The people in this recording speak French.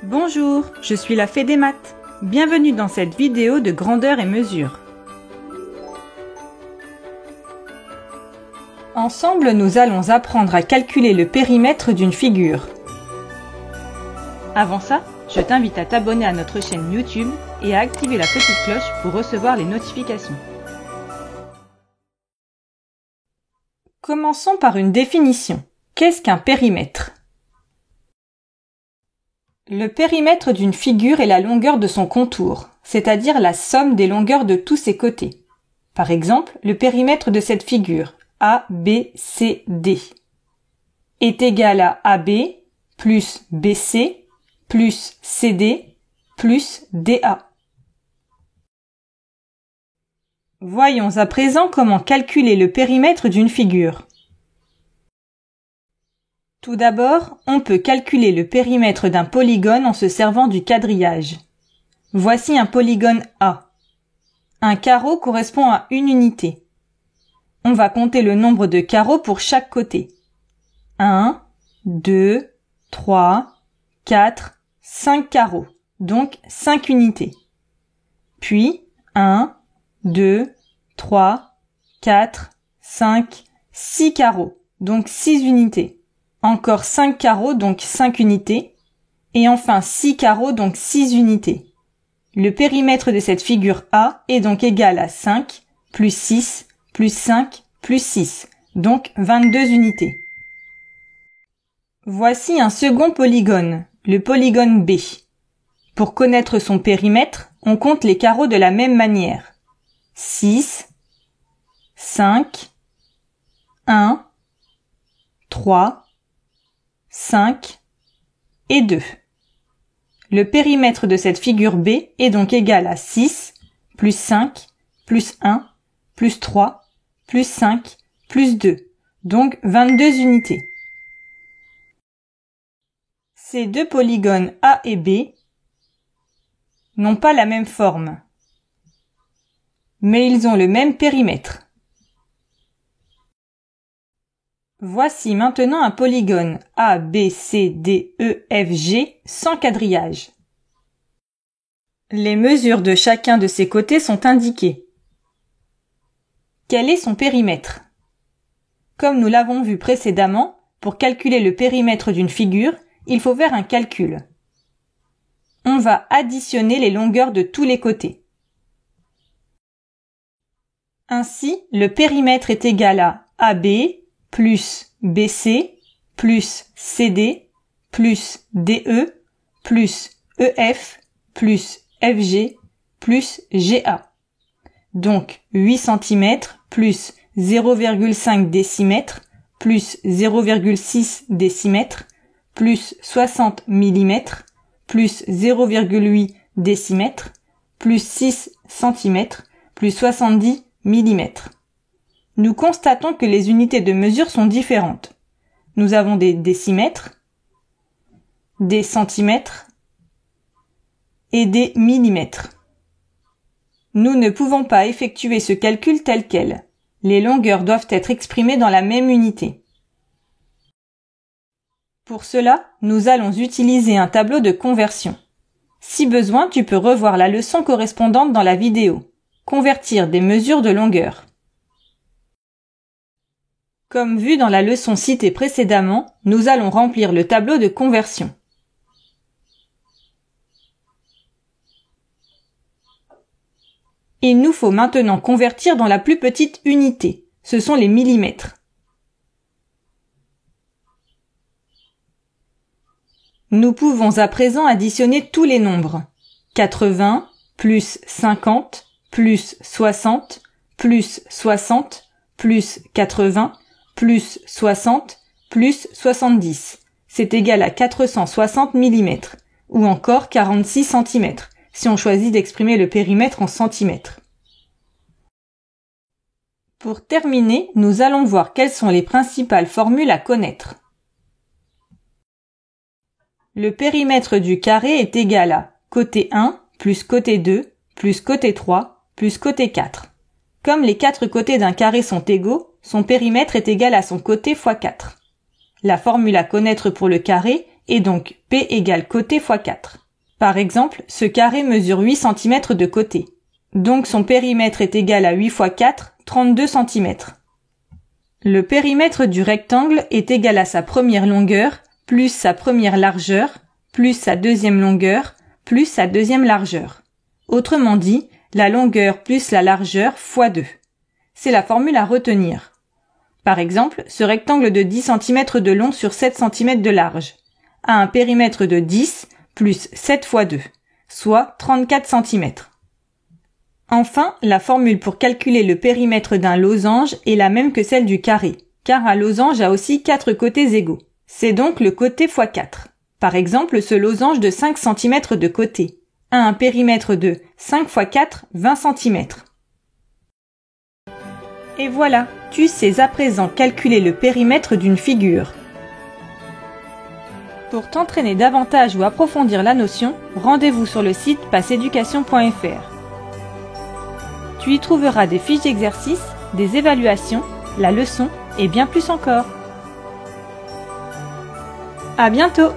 Bonjour, je suis la Fée des maths. Bienvenue dans cette vidéo de grandeur et mesure. Ensemble, nous allons apprendre à calculer le périmètre d'une figure. Avant ça, je t'invite à t'abonner à notre chaîne YouTube et à activer la petite cloche pour recevoir les notifications. Commençons par une définition. Qu'est-ce qu'un périmètre ? Le périmètre d'une figure est la longueur de son contour, c'est-à-dire la somme des longueurs de tous ses côtés. Par exemple, le périmètre de cette figure, ABCD, est égal à AB plus BC plus CD plus DA. Voyons à présent comment calculer le périmètre d'une figure. Tout d'abord, on peut calculer le périmètre d'un polygone en se servant du quadrillage. Voici un polygone A. Un carreau correspond à une unité. On va compter le nombre de carreaux pour chaque côté. 1, 2, 3, 4, 5 carreaux, donc 5 unités. Puis 1, 2, 3, 4, 5, 6 carreaux, donc 6 unités. Encore 5 carreaux, donc 5 unités. Et enfin 6 carreaux, donc 6 unités. Le périmètre de cette figure A est donc égal à 5 plus 6 plus 5 plus 6, donc 22 unités. Voici un second polygone, le polygone B. Pour connaître son périmètre, on compte les carreaux de la même manière. 6, 5, 1, 3, 5 et 2. Le périmètre de cette figure B est donc égal à 6 plus 5 plus 1 plus 3 plus 5 plus 2, donc 22 unités. Ces deux polygones A et B n'ont pas la même forme, mais ils ont le même périmètre. Voici maintenant un polygone A, B, C, D, E, F, G sans quadrillage. Les mesures de chacun de ses côtés sont indiquées. Quel est son périmètre ? Comme nous l'avons vu précédemment, pour calculer le périmètre d'une figure, il faut faire un calcul. On va additionner les longueurs de tous les côtés. Ainsi, le périmètre est égal à AB plus BC plus CD plus DE plus EF plus FG plus GA. Donc 8 cm plus 0,5 décimètre plus 0,6 décimètre plus 60 mm plus 0,8 décimètre plus 6 cm plus 70 mm. Nous constatons que les unités de mesure sont différentes. Nous avons des décimètres, des centimètres et des millimètres. Nous ne pouvons pas effectuer ce calcul tel quel. Les longueurs doivent être exprimées dans la même unité. Pour cela, nous allons utiliser un tableau de conversion. Si besoin, tu peux revoir la leçon correspondante dans la vidéo. Convertir des mesures de longueur. Comme vu dans la leçon citée précédemment, nous allons remplir le tableau de conversion. Il nous faut maintenant convertir dans la plus petite unité, ce sont les millimètres. Nous pouvons à présent additionner tous les nombres. 80 plus 50 plus 60 plus 60 plus 80 plus 60 plus 70. C'est égal à 460 mm, ou encore 46 cm, si on choisit d'exprimer le périmètre en centimètres. Pour terminer, nous allons voir quelles sont les principales formules à connaître. Le périmètre du carré est égal à côté 1 plus côté 2 plus côté 3 plus côté 4. Comme les quatre côtés d'un carré sont égaux, son périmètre est égal à son côté fois 4. La formule à connaître pour le carré et donc P égale côté fois 4. Par exemple, ce carré mesure 8 cm de côté. Donc son périmètre est égal à 8 fois 4, 32 cm. Le périmètre du rectangle est égal à sa première longueur, plus sa première largeur, plus sa deuxième longueur, plus sa deuxième largeur. Autrement dit, la longueur plus la largeur fois 2. C'est la formule à retenir. Par exemple, ce rectangle de 10 cm de long sur 7 cm de large a un périmètre de 10 plus 7 fois 2, soit 34 cm. Enfin, la formule pour calculer le périmètre d'un losange est la même que celle du carré, car un losange a aussi 4 côtés égaux. C'est donc le côté fois 4. Par exemple, ce losange de 5 cm de côté a un périmètre de 5 fois 4, 20 cm. Et voilà, tu sais à présent calculer le périmètre d'une figure. Pour t'entraîner davantage ou approfondir la notion, rendez-vous sur le site passeeducation.fr. Tu y trouveras des fiches d'exercices, des évaluations, la leçon et bien plus encore. À bientôt!